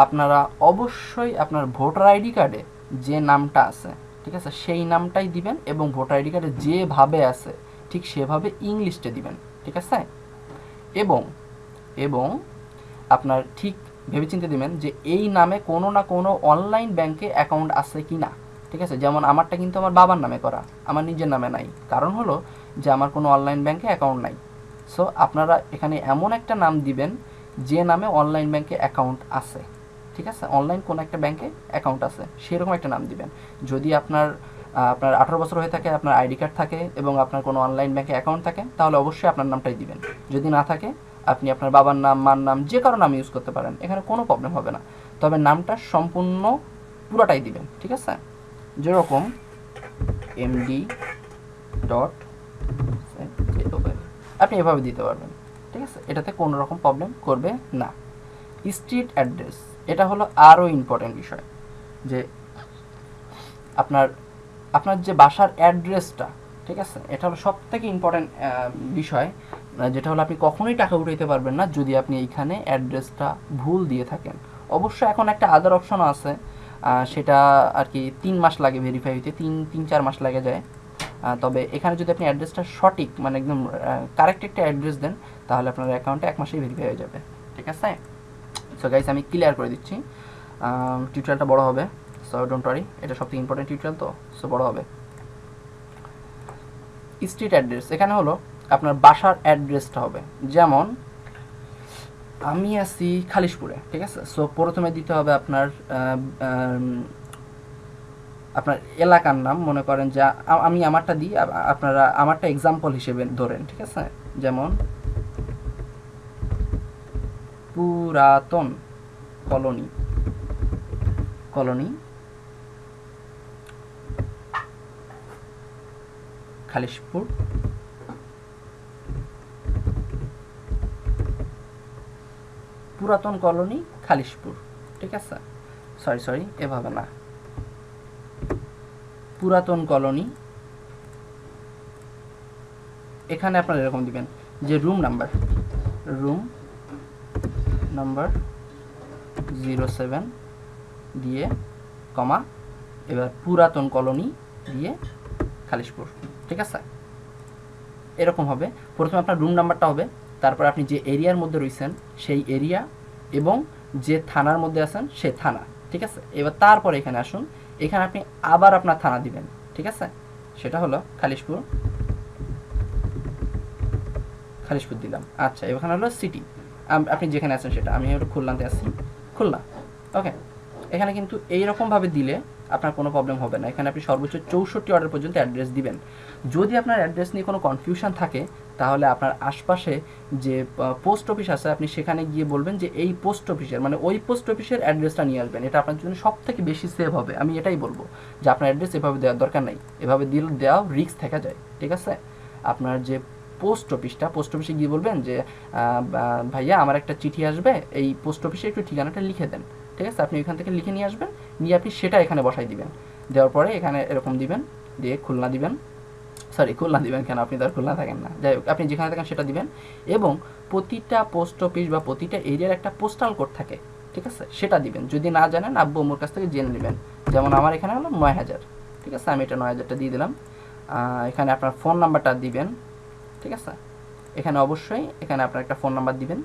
আপনারা অবশ্যই আপনার ভোটার আইডি কার্ডে যে নামটা আছে, ঠিক আছে, সেই নামটাই দিবেন, এবং ভোটার আইডি কার্ডে যেভাবে আছে ঠিক সেভাবে ইংলিশটা দিবেন, ঠিক আছে। এবং এবং আপনার ঠিক ভেবেচিন্তে দিবেন যে এই নামে কোনো না কোনো অনলাইন ব্যাংকে অ্যাকাউন্ট আছে কি না, ঠিক আছে। যেমন আমারটা কিন্তু আমার বাবার নামে করা, আমার নিজের নামে নাই, কারণ হলো যে আমার কোনো অনলাইন ব্যাংকে অ্যাকাউন্ট নাই। সো আপনারা এখানে এমন একটা নাম দিবেন যে নামে অনলাইন ব্যাংকে অ্যাকাউন্ট আছে, ঠিক আছে। অনলাইন কোনো একটা ব্যাংকে অ্যাকাউন্ট আছে সেরকম একটা নাম দিবেন। যদি আপনার 18 বছর হয়ে থাকে, আপনার আইডি কার্ড থাকে এবং আপনার কোনো অনলাইন ব্যাংকে অ্যাকাউন্ট থাকে, তাহলে অবশ্যই আপনার নামটাই দিবেন। যদি না থাকে আপনি আপনার বাবার নাম, মার নাম, যে কারো নাম ইউজ করতে পারেন, এখানে কোনো প্রবলেম হবে না। তবে নামটা সম্পূর্ণ পুরোটাই দিবেন, ঠিক আছে। যেরকম এমডি ডট, আপনি এভাবে দিতে পারবেন, ঠিক আছে। এটাতে কোনো রকম প্রবলেম করবে না। স্ট্রিট অ্যাড্রেস, এটা হলো আরও ইম্পর্টেন্ট বিষয়, যে আপনার যে বাসার অ্যাড্রেসটা, ঠিক আছে, এটা হলো সব থেকে ইম্পর্টেন্ট বিষয়, যেটা হলো আপনি কখনোই টাকা উঠাইতে পারবেন না যদি আপনি এইখানে অ্যাড্রেসটা ভুল দিয়ে থাকেন। অবশ্য এখন একটা আদার অপশনও আছে, সেটা আর কি 3 মাস লাগে ভেরিফাই হইতে, 3-4 মাস লাগে যায়। তবে এখানে যদি আপনি অ্যাড্রেসটা সঠিক মানে একদম কারেক্ট একটা অ্যাড্রেস দেন, তাহলে আপনার অ্যাকাউন্টে 1 মাসেই ভেরিফাই হয়ে যাবে, ঠিক আছে। সো গাইস আমি ক্লিয়ার করে দিচ্ছি, টিউটোরিয়ালটা বড় হবে, সো ডোন্ট ওয়ারি, এটা সবথেকে ইম্পর্টেন্ট টিউটোরিয়াল, তো সো বড় হবে। স্ট্রিট অ্যাড্রেস এখানে হলো আপনার বাসার অ্যাড্রেসটা হবে, যেমন আমি আছি খালিশপুরে, ঠিক আছে। সো প্রথমে দিতে হবে আপনার আপনার এলাকার নাম, মনে করেন যে আমি আমারটা দিই, আপনারা আমারটা এক্সাম্পল হিসেবে ধরেন, ঠিক আছে। যেমন পুরাতন কলোনি, খালিশপুর, পুরাতন কলোনি খালিশপুর, ঠিক আছে। সরি এভাবে না, পুরাতন কলোনি, এখানে আপনারা এরকম দিবেন যে রুম নাম্বার 07 দিয়ে কমা, এবার পুরাতন কলোনি দিয়ে খালিশপুর, ঠিক আছে। এরকম হবে, প্রথমে আপনার রুম নাম্বারটা হবে, তারপর আপনি যে এরিয়ার মধ্যে রয়েছেন সেই এরিয়া এবং যে থানার মধ্যে আছেন সে থানা, ঠিক আছে। এবার তারপরে এখানে আসুন, এখানে আপনি আবার আপনার থানা দিবেন, ঠিক আছে। সেটা হলো খালিশপুর দিলাম। আচ্ছা, এখানে হলো সিটি, আপনি যেখানে আছেন সেটা, আমি হলো খুলনাতে আছি, খুলনা, ওকে। এখানে কিন্তু এইরকমভাবে দিলে আপনার কোনো প্রবলেম হবে না। এখানে আপনি সর্বোচ্চ 64 অর্ডার পর্যন্ত অ্যাড্রেস দিবেন। যদি আপনার অ্যাড্রেস নিয়ে কোনো কনফিউশন থাকে, তাহলে আপনার আশপাশে যে পোস্ট অফিস আছে আপনি সেখানে গিয়ে বলবেন যে এই পোস্ট অফিসের মানে ওই পোস্ট অফিসের অ্যাড্রেসটা নিয়ে আসবেন, এটা আপনার জন্য সব থেকে বেশি সেভ হবে। আমি এটাই বলবো যে আপনার অ্যাড্রেস এভাবে দেওয়ার দরকার নাই, এভাবে দিলে দেওয়া রিস্ক থেকে যায়, ঠিক আছে। আপনার যে পোস্ট অফিসে গিয়ে বলবেন যে ভাইয়া আমার একটা চিঠি আসবে, এই পোস্ট অফিসে একটু ঠিকানাটা লিখে দেন, ঠিক আছে। আপনি এখান থেকে লিখে নিয়ে আসবেন, নিয়ে আপনি সেটা এখানে বসাই দিবেন, দেওয়ার পরে এখানে এরকম দিবেন, দিয়ে খুলনা দিবেন কেন, আপনি তো আর খুলনা থাকেন না, যাই হোক আপনি যেখানে থাকেন সেটা দিবেন। এবং প্রতিটা পোস্ট অফিস বা প্রতিটা এরিয়ার একটা পোস্টাল কোড থাকে, ঠিক আছে, সেটা দিবেন। যদি না জানেন আব্বু আম্মুর কাছ থেকে জেনে নেবেন। যেমন আমার এখানে হলো 9000, ঠিক আছে, আমি এটা 9000টা দিয়ে দিলাম। এখানে আপনার ফোন নাম্বারটা দিবেন, ঠিক আছে। এখানে অবশ্যই এখানে আপনার একটা ফোন নাম্বার দিবেন,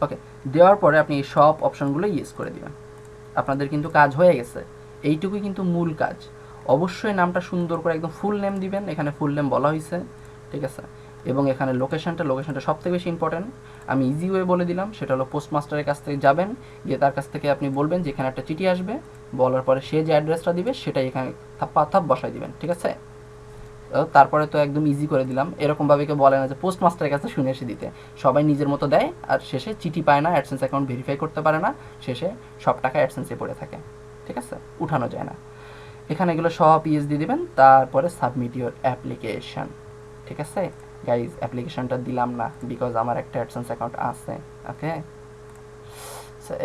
ওকে। দেওয়ার পরে আপনি এই সব অপশনগুলো ইউজ করে দিবেন, আপনাদের কিন্তু কাজ হয়ে গেছে। এইটুকুই কিন্তু মূল কাজ। অবশ্যই নামটা সুন্দর করে একদম ফুল নেম দিবেন, এখানে ফুল নেম বলা হয়েছে, ঠিক আছে। এবং এখানে লোকেশনটা সবথেকে বেশি ইম্পর্টেন্ট। আমি ইজি ওয়ে বলে দিলাম, সেটা হলো পোস্টমাস্টারের কাছ থেকে যাবেন, গিয়ে তার কাছ থেকে আপনি বলবেন যে এখানে একটা চিঠি আসবে, বলার পরে সে যে অ্যাড্রেসটা দিবে সেটাই এখানে থাপ বসাই দিবেন, ঠিক আছে। তারপরে তো একদম ইজি করে দিলাম। এরকমভাবে কেউ বলে না যে পোস্টমাস্টারের কাছে শুনে এসে দিতে, সবাই নিজের মতো দেয়, আর শেষে চিঠি পায় না, অ্যাডসেন্স অ্যাকাউন্ট ভেরিফাই করতে পারে না, শেষে সব টাকা অ্যাডসেন্সে পড়ে থাকে, ঠিক আছে, উঠানো যায় না। এখানে এগুলো সব ইএস দিয়ে দেবেন, তারপরে সাবমিট ইউর অ্যাপ্লিকেশন, ঠিক আছে। গাইজ অ্যাপ্লিকেশনটা দিলাম না বিকজ আমার একটা অ্যাডসেন্স অ্যাকাউন্ট আছে, ওকে।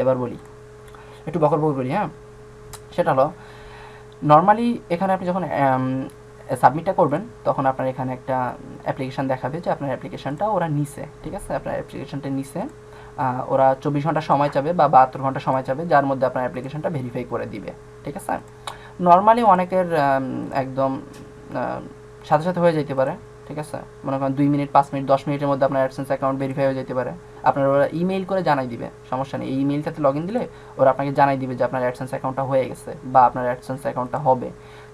এবার বলি, একটু বকর বলি, হ্যাঁ। সেটা হলো নর্মালি এখানে আপনি যখন সাবমিটটা করবেন তখন আপনার এখানে একটা অ্যাপ্লিকেশান দেখাবে যে আপনার অ্যাপ্লিকেশানটা ওরা নিছে, ঠিক আছে। আপনার অ্যাপ্লিকেশানটা নিছে, ওরা 24 ঘন্টা সময় চাবে বা 72 ঘন্টা সময় চাবে, যার মধ্যে আপনার অ্যাপ্লিকেশানটা ভেরিফাই করে দিবে, ঠিক আছে। নর্মালি অনেকের একদম সাথে সাথে হয়ে যেতে পারে, ঠিক আছে। মনে করেন 2 মিনিট 5 মিনিট 10 মিনিটের মধ্যে আপনার অ্যাডসেন্স অ্যাকাউন্ট ভেরিফাই হয়ে যেতে পারে। আপনার ওরা ইমেইল করে জানাই দিবে, সমস্যা নেই। এই ইমেইলটাতে লগ ইন দিলে ওরা আপনাকে জানাই দিবে যে আপনার অ্যাডসেন্স অ্যাকাউন্টটা হয়ে গেছে বা আপনার অ্যাডসেন্স অ্যাকাউন্টটা হবে।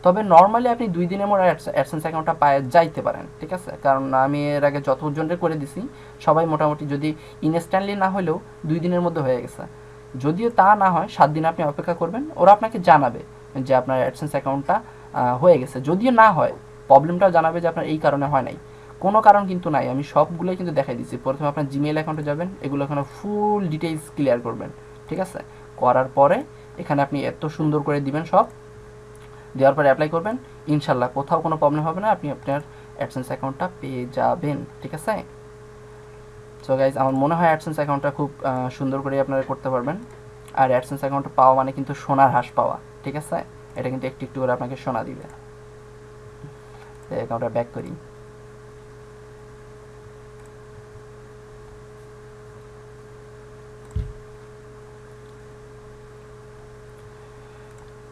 তবে নর্মালি আপনি 2 দিনের মধ্যে অ্যাডসেন্স অ্যাকাউন্টটা পায়ে যাইতে পারেন, ঠিক আছে। কারণ আমি এর আগে যতজনের করে দিছি সবাই মোটামুটি যদি ইনস্ট্যান্টলি না হলেও 2 দিনের মধ্যে হয়ে গেছে। যদিও তা না হয় 7 দিন আপনি অপেক্ষা করবেন, ওরা আপনাকে জানাবে যে আপনার অ্যাডসেন্স অ্যাকাউন্টটা হয়ে গেছে। যদিও না হয় প্রবলেমটাও জানাবে যে আপনার এই কারণে হয় নাই, কোনো কারণ কিন্তু নাই। আমি সবগুলোই কিন্তু দেখাই দিচ্ছি। প্রথমে আপনার জিমেইল অ্যাকাউন্টে যাবেন, এগুলো এখানে ফুল ডিটেইলস ক্লিয়ার করবেন, ঠিক আছে। করার পরে এখানে আপনি এত সুন্দর করে দিবেন, সব দেওয়ার পরে অ্যাপ্লাই করবেন, ইনশাল্লাহ কোথাও কোনো প্রবলেম হবে না, আপনি আপনার অ্যাডসেন্স অ্যাকাউন্টটা পেয়ে যাবেন, ঠিক আছে। সো গাইজ আমার মনে হয় অ্যাডসেন্স অ্যাকাউন্টটা খুব সুন্দর করে আপনারা করতে পারবেন। আর অ্যাডসেন্স অ্যাকাউন্টটা পাওয়া মানে কিন্তু সোনার হাঁস পাওয়া, ঠিক আছে। এটা কিন্তু একটু একটু করে আপনাকে সোনা দিবে। অ্যাকাউন্টটা ব্যাক করি।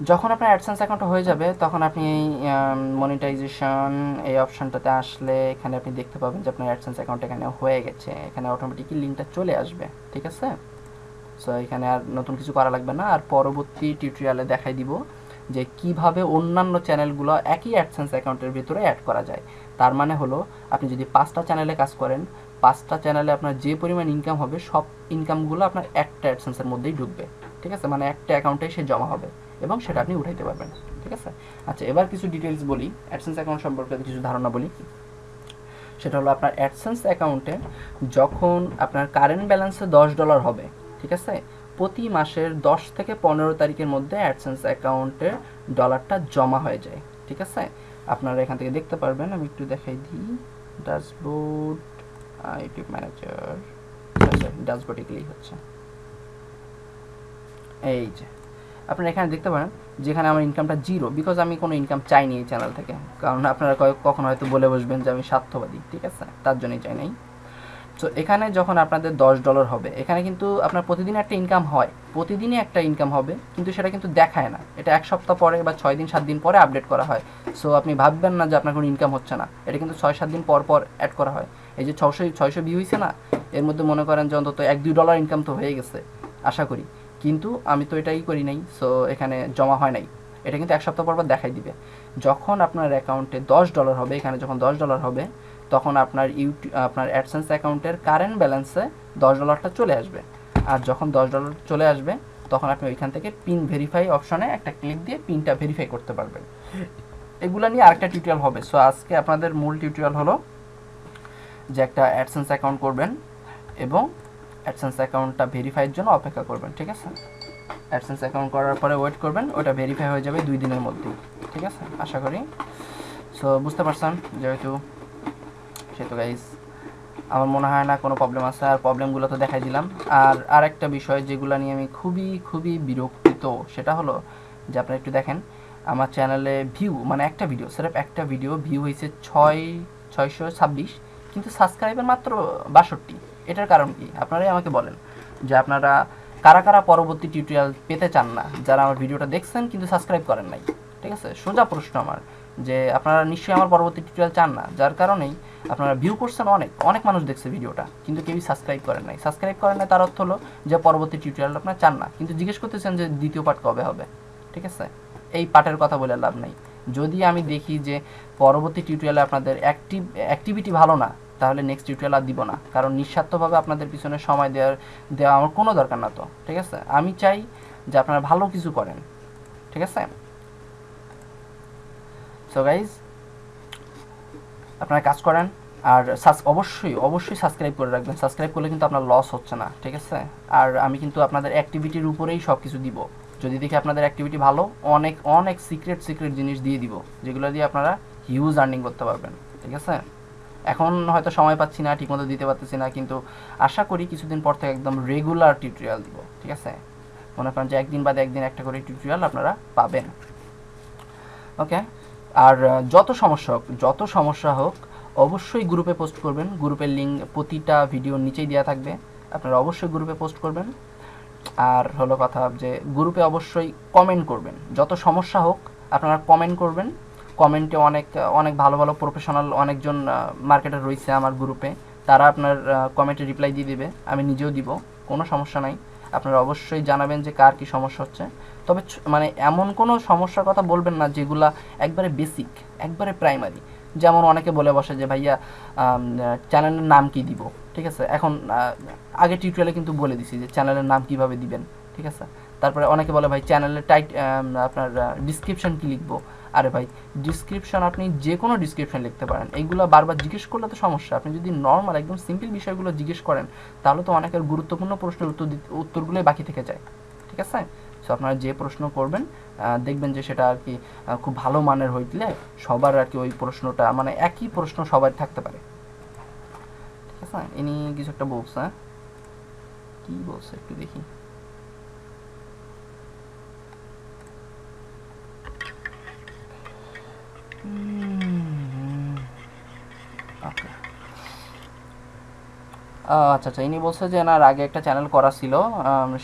যখন আপনার অ্যাডসেন্স অ্যাকাউন্ট হয়ে যাবে তখন আপনি মনিটাইজেশন এই অপশানটাতে আসলে এখানে আপনি দেখতে পাবেন যে আপনার অ্যাডসেন্স অ্যাকাউন্ট এখানে হয়ে গেছে, এখানে অটোমেটিকলি লিঙ্কটা চলে আসবে, ঠিক আছে। সো এখানে আর নতুন কিছু করা লাগবে না। আর পরবর্তী টিউটোরিয়ালে দেখাই দিব যে কিভাবে অন্যান্য চ্যানেলগুলো একই অ্যাডসেন্স অ্যাকাউন্টের ভিতরে অ্যাড করা যায়। তার মানে হলো আপনি যদি 5টা চ্যানেলে কাজ করেন, 5টা চ্যানেলে আপনার যে পরিমাণ ইনকাম হবে সব ইনকামগুলো আপনার একটা অ্যাডসেন্সের মধ্যেই ঢুকবে, ঠিক আছে, মানে একটা অ্যাকাউন্টে সে জমা হবে এবং সেটা আপনি উঠাইতে পারবেন, ঠিক আছে। আচ্ছা, এবার কিছু ডিটেলস বলি, অ্যাডসেন্স অ্যাকাউন্ট সম্পর্কে কিছু ধারণা বলি। সেটা হলো আপনার অ্যাডসেন্স অ্যাকাউন্টে যখন আপনার কারেন্ট ব্যালেন্সে $10 হবে, ঠিক আছে, প্রতি মাসের 10 থেকে 15 তারিখের মধ্যে অ্যাডসেন্স অ্যাকাউন্টে ডলারটা জমা হয়ে যায়, ঠিক আছে। আপনারা এখান থেকে দেখতে পারবেন, আমি একটু দেখাই দিই, ড্যাশবোর্ড, ইউটিউব ম্যানেজার, ড্যাশবোর্ডে ক্লিক হচ্ছে, এই যে আপনারা এখানে দেখতে পারেন যেখানে আমার ইনকামটা 0, বিকজ আমি কোনো ইনকাম চাইনি এই চ্যানেল থেকে, কারণ আপনারা কখনো হয়তো বলে বসবেন যে আমি স্বার্থবাদী, ঠিক আছে, তার জন্যই চাই নাই। তো এখানে যখন আপনাদের $10 হবে, এখানে কিন্তু আপনার প্রতিদিন একটা ইনকাম হয়, প্রতিদিনই একটা ইনকাম হবে, কিন্তু সেটা কিন্তু দেখায় না, এটা 1 সপ্তাহ পরে বা 6 দিন 7 দিন পরে আপডেট করা হয়। সো আপনি ভাববেন না যে আপনার কোনো ইনকাম হচ্ছে না, এটা কিন্তু 6-7 দিন পর পর অ্যাড করা হয়। এই যে 600 ভিউ হয়েছে না, এর মধ্যে মনে করেন যে অন্তত $1-2 ইনকাম তো হয়ে গেছে আশা করি, কিন্তু আমি তো এটাই করি নাই, সো এখানে জমা হয় নাই। এটা কিন্তু 1 সপ্তাহ পর পর দেখাই দিবে। যখন আপনার অ্যাকাউন্টে $10 হবে, এখানে যখন $10 হবে তখন আপনার আপনার অ্যাডসেন্স অ্যাকাউন্টের কারেন্ট ব্যালেন্সে $10টা চলে আসবে। আর যখন $10 চলে আসবে তখন আপনি ওইখান থেকে পিন ভেরিফাই অপশনে একটা ক্লিক দিয়ে পিনটা ভেরিফাই করতে পারবেন। এগুলো নিয়ে আরেকটা টিউটোরিয়াল হবে। সো আজকে আপনাদের মূল টিউটোরিয়াল হলো যে একটা অ্যাডসেন্স অ্যাকাউন্ট করবেন এবং অ্যাডসেন্স অ্যাকাউন্টটা ভেরিফাইয়ের জন্য অপেক্ষা করবেন, ঠিক আছে। অ্যাডসেন্স অ্যাকাউন্ট করার পরে ওয়েট করবেন, ওটা ভেরিফাই হয়ে যাবে 2 দিনের মধ্যেই, ঠিক আছে, আশা করি। সো বুঝতে পারছেন যেহেতু, সেহেতু গাইস আমার মনে হয় না কোনো প্রবলেম আছে, আর প্রবলেমগুলো তো দেখাই দিলাম। আর আরেকটা বিষয় যেগুলো নিয়ে আমি খুবই বিরক্তিত, সেটা হলো যে আপনারা একটু দেখেন আমার চ্যানেলে ভিউ, মানে একটা ভিডিও, সির্ফ একটা ভিডিও ভিউ হয়েছে 626, কিন্তু সাবস্ক্রাইবার মাত্র 62। এটার কারণ কি আপনারাই আমাকে বলেন, যে আপনারা কারা কারা পরবর্তী টিউটোরিয়াল পেতে চান না, যারা আমার ভিডিওটা দেখছেন কিন্তু সাবস্ক্রাইব করেন নাই, ঠিক আছে। সোজা প্রশ্ন আমার, যে আপনারা নিশ্চয়ই আমার পরবর্তী টিউটোরিয়াল চান না, যার কারণেই আপনারা ভিউ করছেন, অনেক মানুষ দেখছে ভিডিওটা, কিন্তু কেউই সাবস্ক্রাইব করেন নাই। সাবস্ক্রাইব করেন নাই তার অর্থ হলো যে পরবর্তী টিউটোরিয়াল আপনারা চান না, কিন্তু জিজ্ঞেস করতেছেন যে দ্বিতীয় পার্ট কবে হবে, ঠিক আছে। এই পার্টের কথা বলে লাভ নাই। যদি আমি দেখি যে পরবর্তী টিউটোরিয়ালে আপনাদের অ্যাক্টিভিটি ভালো না, তাহলে নেক্সট টিউটোরিয়াল আর দিব না, কারণ নিঃস্বার্থভাবে আপনাদের পিছনে সময় দেওয়া আমার কোনো দরকার না তো, ঠিক আছে। আমি চাই যে আপনারা ভালো কিছু করেন, ঠিক আছে। সো গাইজ আপনারা কাজ করেন, আর অবশ্যই সাবস্ক্রাইব করে রাখবেন। সাবস্ক্রাইব করলে কিন্তু আপনার লস হচ্ছে না, ঠিক আছে। আর আমি কিন্তু আপনাদের অ্যাক্টিভিটির উপরেই সব কিছু দিব, যদি দেখি আপনাদের অ্যাক্টিভিটি ভালো, অনেক সিক্রেট জিনিস দিয়ে দিব, যেগুলো দিয়ে আপনারা হিউজ আর্নিং করতে পারবেন, ঠিক আছে। এখন হয়তো সময় পাচ্ছি না, ঠিকমতো দিতে পারতেছি না, কিন্তু আশা করি কিছুদিন পর থেকে একদম রেগুলার টিউটোরিয়াল দিব, ঠিক আছে। মনে করেন যে একদিন বাদে একদিন একটা করে টিউটোরিয়াল আপনারা পাবেন, ওকে। আর যত সমস্যা হোক অবশ্যই গ্রুপে পোস্ট করবেন। গ্রুপের লিঙ্ক প্রতিটা ভিডিওর নিচেই দেওয়া থাকবে, আপনারা অবশ্যই গ্রুপে পোস্ট করবেন। আর হলো কথা যে গ্রুপে অবশ্যই কমেন্ট করবেন, যত সমস্যা হোক আপনারা কমেন্ট করবেন। কমেন্টে অনেক ভালো প্রফেশনাল অনেকজন মার্কেটার রয়েছে আমার গ্রুপে, তারা আপনার কমেন্টে রিপ্লাই দিয়ে দেবে, আমি নিজেও দিব, কোনো সমস্যা নাই। আপনারা অবশ্যই জানাবেন যে কার কী সমস্যা হচ্ছে, তবে মানে এমন কোনো সমস্যার কথা বলবেন না যেগুলা একবারে বেসিক, একবারে প্রাইমারি। যেমন অনেকে বলে বসে যে ভাইয়া চ্যানেলের নাম কি দিব, ঠিক আছে। এখন আগে টিউটোরিয়ালে কিন্তু বলে দিছি যে চ্যানেলের নাম কিভাবে দিবেন, ঠিক আছে। তারপরে অনেকে বলে ভাই চ্যানেলের আপনার ডিসক্রিপশন কি লিখবো। আরে ভাই ডিসক্রিপশন আপনি যে কোনো ডিসক্রিপশন লিখতে পারেন, এইগুলো বারবার জিজ্ঞেস করলে তো সমস্যা। আপনি যদি নর্মাল একদম সিম্পল বিষয়গুলো জিজ্ঞেস করেন তাহলে তো অনেকের গুরুত্বপূর্ণ প্রশ্নের উত্তরগুলোই বাকি থেকে যায়, ঠিক আছে। সো আপনারা যে প্রশ্ন করবেন দেখবেন যে সেটা আর কি খুব ভালো মানের হইলে সবার আর কি ওই প্রশ্নটা, মানে একই প্রশ্ন সবার থাকতে পারে, ঠিক আছে। ইনি কিছু একটা বলছে, কি বলছে একটু দেখি। ওকে, আচ্ছা আচ্ছা, ইনি বলছে যে এনার আগে একটা চ্যানেল করা ছিল,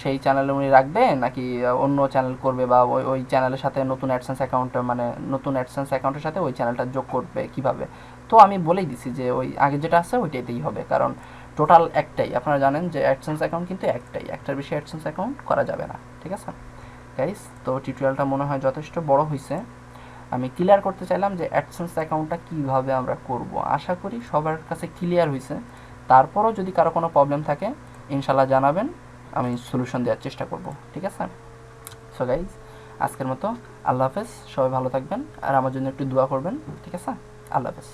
সেই চ্যানেলে উনি রাখবে নাকি অন্য চ্যানেল করবে, বা ওই ওই চ্যানেলের সাথে নতুন অ্যাডসেন্স অ্যাকাউন্ট, মানে নতুন অ্যাডসেন্স অ্যাকাউন্টের সাথে ওই চ্যানেলটা যোগ করবে কিভাবে। তো আমি বলেই দিছি যে ওই আগে যেটা আছে ওইটাতেই হবে, কারণ টোটাল একটাই, আপনারা জানেন যে অ্যাডসেন্স অ্যাকাউন্ট কিন্তু একটাই, একটার বেশি অ্যাডসেন্স অ্যাকাউন্ট করা যাবে না, ঠিক আছে গাইস। তো টিউটোরিয়ালটা মনে হয় যথেষ্ট বড় হয়েছে। আমি ক্লিয়ার করতে চাইলাম যে অ্যাডসেন্স অ্যাকাউন্টটা কীভাবে আমরা করব। আশা করি সবার কাছে ক্লিয়ার হয়েছে। তারপরও যদি কারো কোনো প্রবলেম থাকে ইনশাল্লাহ জানাবেন, আমি সলিউশন দেওয়ার চেষ্টা করব, ঠিক আছে। সো গাইজ, আজকের মতো আল্লাহ হাফেজ, সবাই ভালো থাকবেন আর আমার জন্য একটু দোয়া করবেন, ঠিক আছে। আল্লাহ হাফেজ।